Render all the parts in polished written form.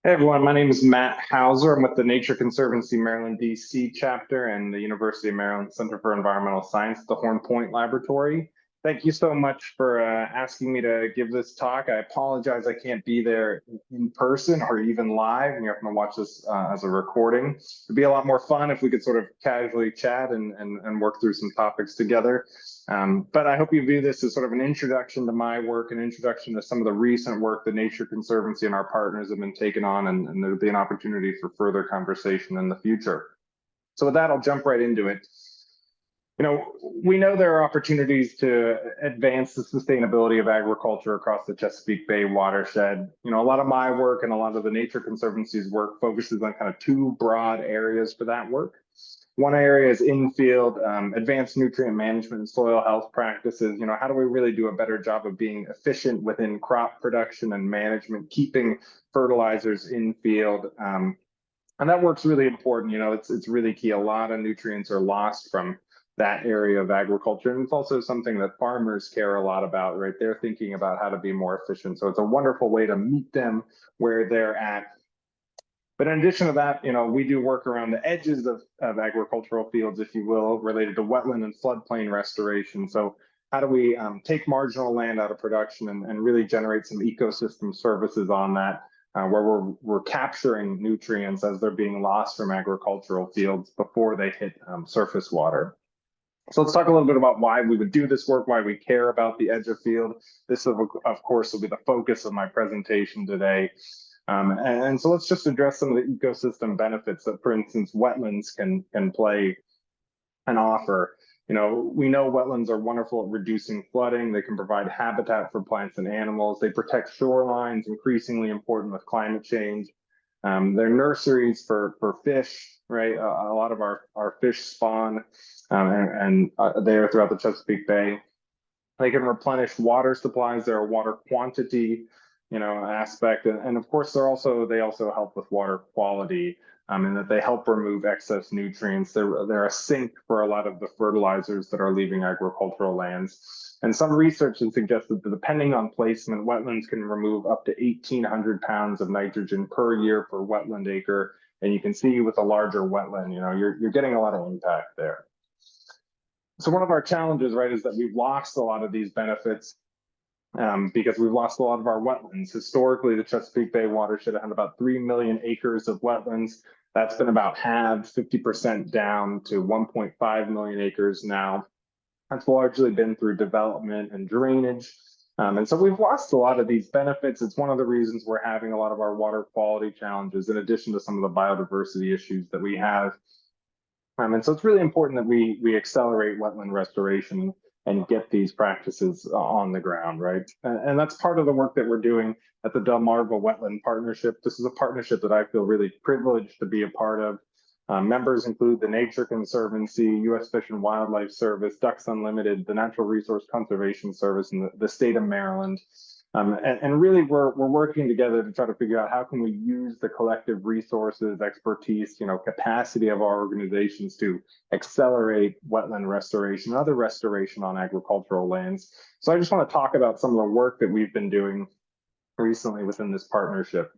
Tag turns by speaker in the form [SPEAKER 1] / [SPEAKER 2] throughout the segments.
[SPEAKER 1] Hey everyone, my name is Matt Hauser. I'm with the Nature Conservancy Maryland, DC chapter and the University of Maryland Center for Environmental Science, the Horn Point Laboratory. Thank you so much for asking me to give this talk. I apologize I can't be there in person or even live, and you're going to watch this as a recording. It'd be a lot more fun if we could sort of casually chat and work through some topics together. But I hope you view this as sort of an introduction to my work, an introduction to some of the recent work the Nature Conservancy and our partners have been taking on, and there'll be an opportunity for further conversation in the future. So with that, I'll jump right into it. We know there are opportunities to advance the sustainability of agriculture across the Chesapeake Bay watershed. A lot of my work and a lot of the Nature Conservancy's work focuses on kind of two broad areas for that work. One area is in-field, advanced nutrient management and soil health practices. How do we really do a better job of being efficient within crop production and management, keeping fertilizers in-field? And that work's really important. It's really key. A lot of nutrients are lost from that area of agriculture. And it's also something that farmers care a lot about, right? They're thinking about how to be more efficient. So it's a wonderful way to meet them where they're at. But in addition to that, we do work around the edges of agricultural fields, if you will, related to wetland and floodplain restoration. So how do we take marginal land out of production and really generate some ecosystem services on that, where we're capturing nutrients as they're being lost from agricultural fields before they hit surface water. So let's talk a little bit about why we would do this work, why we care about the edge of field. This, of course, will be the focus of my presentation today. And so let's just address some of the ecosystem benefits that, for instance, wetlands can play and offer. We know wetlands are wonderful at reducing flooding. They can provide habitat for plants and animals. They protect shorelines, increasingly important with climate change. They're nurseries for fish, right? A lot of our fish spawn there throughout the Chesapeake Bay. They can replenish water supplies. They're a water quantity aspect, and of course they also help with water quality, in that they help remove excess nutrients. They're a sink for a lot of the fertilizers that are leaving agricultural lands. And some research has suggested that depending on placement, wetlands can remove up to 1,800 pounds of nitrogen per year per wetland acre. And you can see with a larger wetland, you're getting a lot of impact there. So one of our challenges, right, is that we've lost a lot of these benefits because we've lost a lot of our wetlands. Historically, the Chesapeake Bay watershed had about 3 million acres of wetlands. That's been about halved, 50% down to 1.5 million acres now. That's largely been through development and drainage. And so we've lost a lot of these benefits. It's one of the reasons we're having a lot of our water quality challenges, in addition to some of the biodiversity issues that we have. And so it's really important that we accelerate wetland restoration and get these practices on the ground, right? And that's part of the work that we're doing at the Delmarva Wetland Partnership. This is a partnership that I feel really privileged to be a part of. Members include the Nature Conservancy, U.S. Fish and Wildlife Service, Ducks Unlimited, the Natural Resource Conservation Service, and the state of Maryland. And really, we're working together to try to figure out how can we use the collective resources, expertise, capacity of our organizations to accelerate wetland restoration and other restoration on agricultural lands. So I just want to talk about some of the work that we've been doing recently within this partnership.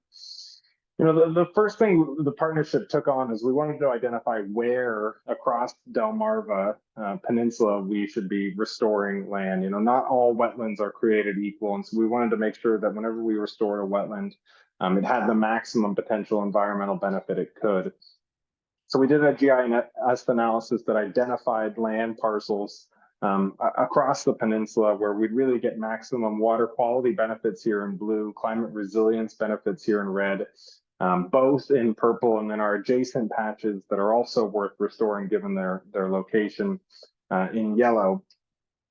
[SPEAKER 1] The first thing the partnership took on is we wanted to identify where across Delmarva Peninsula we should be restoring land. Not all wetlands are created equal, and so we wanted to make sure that whenever we restored a wetland, it had the maximum potential environmental benefit it could. So we did a GIS analysis that identified land parcels across the peninsula where we'd really get maximum water quality benefits here in blue, climate resilience benefits here in red, both in purple, and then our adjacent patches that are also worth restoring given their location in yellow.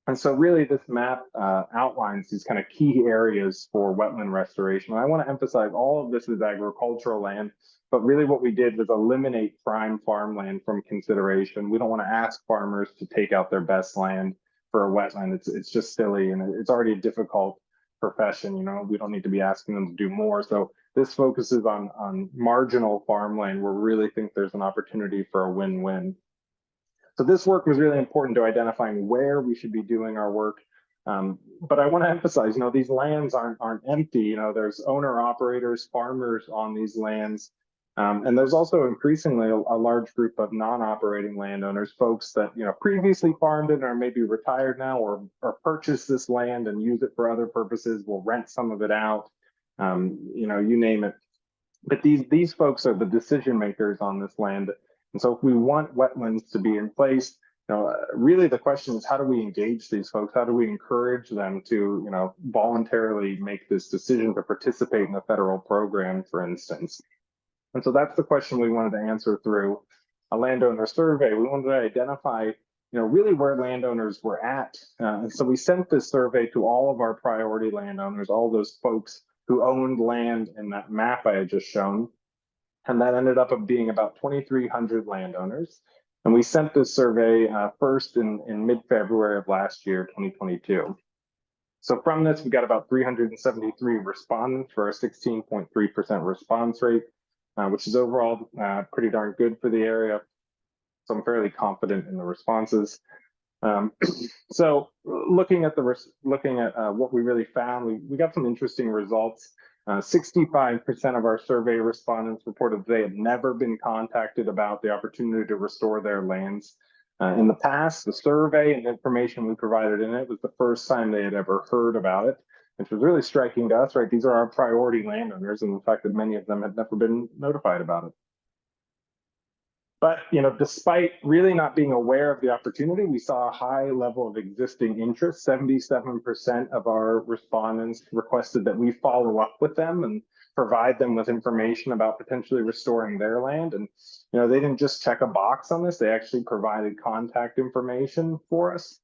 [SPEAKER 1] And so really this map outlines these kind of key areas for wetland restoration. And I want to emphasize all of this is agricultural land, but really what we did was eliminate prime farmland from consideration. We don't want to ask farmers to take out their best land for a wetland. It's just silly, and it's already a difficult profession. We don't need to be asking them to do more. So this focuses on marginal farmland where we really think there's an opportunity for a win-win. So this work was really important to identifying where we should be doing our work, But I want to emphasize, these lands aren't empty. There's owner operators, farmers on these lands. And there's also increasingly a large group of non-operating landowners, folks that previously farmed it or maybe retired now, or purchased this land and use it for other purposes, will rent some of it out, you name it. But these folks are the decision makers on this land. And so if we want wetlands to be in place, really the question is, how do we engage these folks? How do we encourage them to, voluntarily make this decision to participate in a federal program, for instance? And so that's the question we wanted to answer through a landowner survey. We wanted to identify, really where landowners were at. And so we sent this survey to all of our priority landowners, all those folks who owned land in that map I had just shown. And that ended up being about 2,300 landowners. And we sent this survey first in mid-February of last year, 2022. So from this, we got about 373 respondents for a 16.3% response rate, which is overall pretty darn good for the area. So I'm fairly confident in the responses. So looking at what we really found, we got some interesting results. 65% of our survey respondents reported they had never been contacted about the opportunity to restore their lands. In the past, the survey and information we provided in it was the first time they had ever heard about it, which was really striking to us, right? These are our priority landowners, and the fact that many of them had never been notified about it. But, despite really not being aware of the opportunity, we saw a high level of existing interest. 77% of our respondents requested that we follow up with them and provide them with information about potentially restoring their land. And, they didn't just check a box on this, they actually provided contact information for us,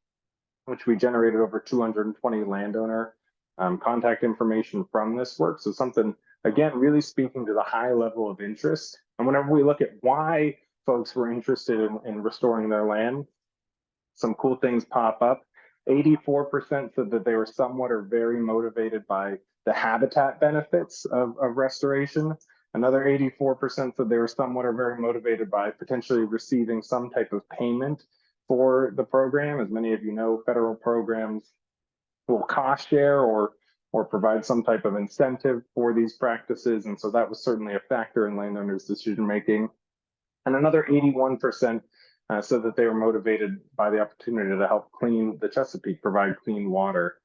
[SPEAKER 1] which we generated over 220 landowner contact information from this work. So something, again, really speaking to the high level of interest. And whenever we look at why folks were interested in restoring their land, some cool things pop up. 84% said that they were somewhat or very motivated by the habitat benefits of restoration. Another 84% said they were somewhat or very motivated by potentially receiving some type of payment for the program. As many of you know, federal programs will cost share or provide some type of incentive for these practices. And so that was certainly a factor in landowners' decision making. And another 81% said that they were motivated by the opportunity to help clean the Chesapeake, provide clean water.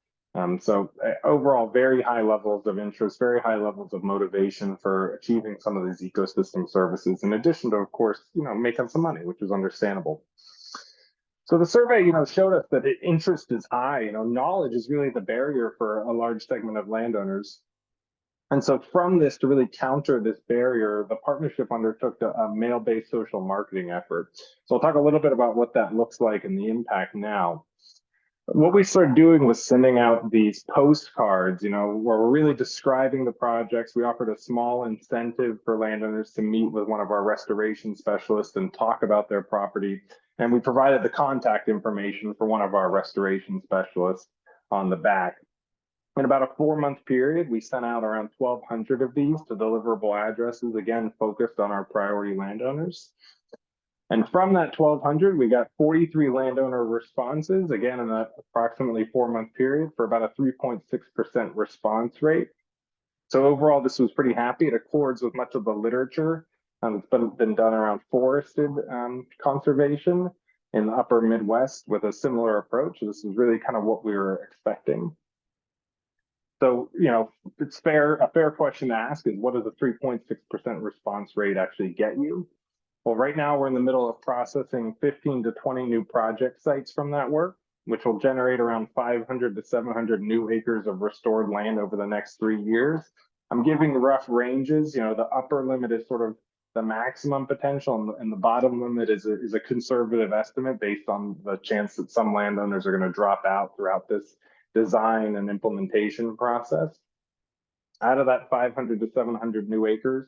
[SPEAKER 1] So overall, very high levels of interest, very high levels of motivation for achieving some of these ecosystem services, in addition to, of course, making some money, which is understandable. So the survey, showed us that interest is high. Knowledge is really the barrier for a large segment of landowners. And so from this, to really counter this barrier, the partnership undertook a mail-based social marketing effort. So I'll talk a little bit about what that looks like and the impact now. What we started doing was sending out these postcards, where we're really describing the projects. We offered a small incentive for landowners to meet with one of our restoration specialists and talk about their property. And we provided the contact information for one of our restoration specialists on the back. In about a 4-month period, we sent out around 1,200 of these to deliverable addresses, again, focused on our priority landowners. And from that 1,200, we got 43 landowner responses, again, in an approximately 4-month period for about a 3.6% response rate. So overall, this was pretty happy. It accords with much of the literature that's been done around forested conservation in the upper Midwest with a similar approach. This is really kind of what we were expecting. So, it's a fair question to ask is, what does a 3.6% response rate actually get you? Well, right now we're in the middle of processing 15 to 20 new project sites from that work, which will generate around 500 to 700 new acres of restored land over the next 3 years. I'm giving rough ranges. The upper limit is sort of the maximum potential, and the bottom limit is a conservative estimate based on the chance that some landowners are going to drop out throughout this design and implementation process. Out of that 500 to 700 new acres,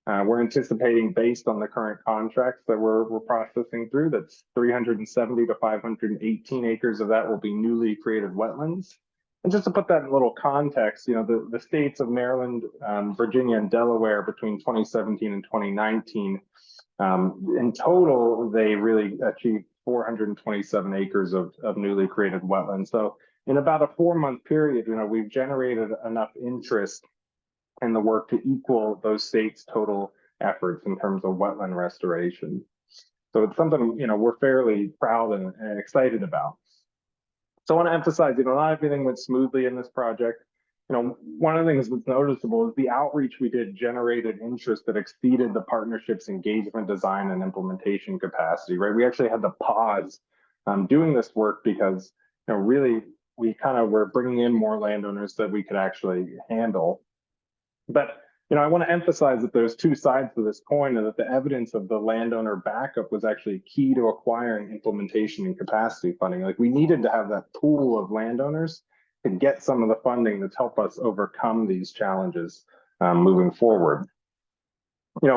[SPEAKER 1] we're anticipating, based on the current contracts that we're processing through, that's 370 to 518 acres of that will be newly created wetlands. And just to put that in a little context, the states of Maryland, Virginia, and Delaware between 2017 and 2019, in total, they really achieved 427 acres of newly created wetlands. So in about a 4-month period, we've generated enough interest in the work to equal those states' total efforts in terms of wetland restoration. So it's something, we're fairly proud and excited about. So I want to emphasize, not everything went smoothly in this project. One of the things that's noticeable is the outreach we did generated interest that exceeded the partnership's engagement, design, and implementation capacity, right? We actually had to pause doing this work because, really we kind of were bringing in more landowners that we could actually handle. But I want to emphasize that there's two sides to this coin, and that the evidence of the landowner backup was actually key to acquiring implementation and capacity funding. Like, we needed to have that pool of landowners to get some of the funding that's helped us overcome these challenges moving forward.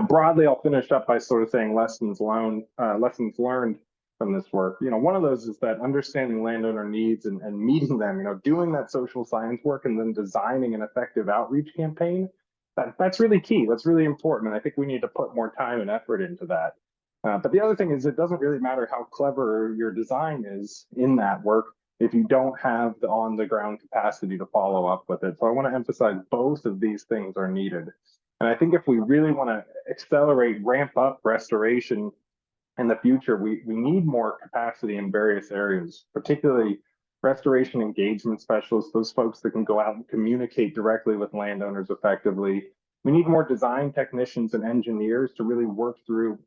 [SPEAKER 1] Broadly, I'll finish up by sort of saying lessons learned from this work. One of those is that understanding landowner needs and meeting them, doing that social science work and then designing an effective outreach campaign, that's really key. That's really important. And I think we need to put more time and effort into that. But the other thing is, it doesn't really matter how clever your design is in that work if you don't have the on-the-ground capacity to follow up with it. So I want to emphasize both of these things are needed. And I think if we really want to accelerate, ramp up restoration in the future, we need more capacity in various areas, particularly restoration engagement specialists, those folks that can go out and communicate directly with landowners effectively. We need more design technicians and engineers to really work through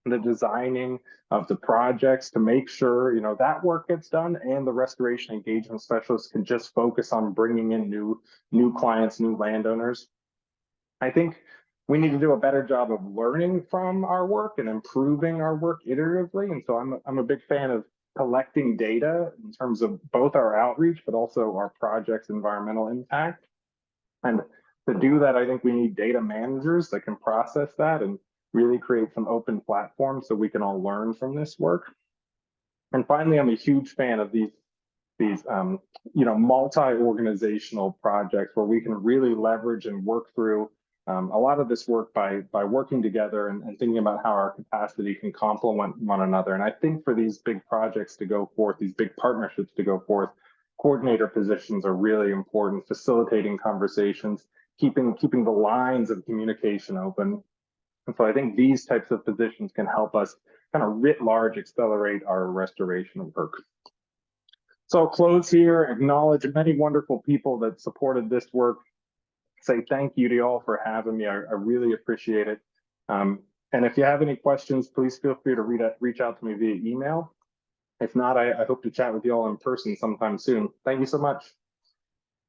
[SPEAKER 1] the designing of the projects to make sure, that work gets done, and the restoration engagement specialists can just focus on bringing in new clients, new landowners. I think we need to do a better job of learning from our work and improving our work iteratively. And so I'm a big fan of collecting data in terms of both our outreach, but also our project's environmental impact. And to do that, I think we need data managers that can process that and really create some open platforms so we can all learn from this work. And finally, I'm a huge fan of these multi-organizational projects where we can really leverage and work through a lot of this work by working together and thinking about how our capacity can complement one another. And I think for these big projects to go forth, these big partnerships to go forth, coordinator positions are really important, facilitating conversations, keeping the lines of communication open. And so I think these types of positions can help us kind of writ large accelerate our restoration work. So I'll close here, acknowledge many wonderful people that supported this work, say thank you to you all for having me. I really appreciate it. And if you have any questions, please feel free to reach out to me via email. If not, I hope to chat with you all in person sometime soon. Thank you so much.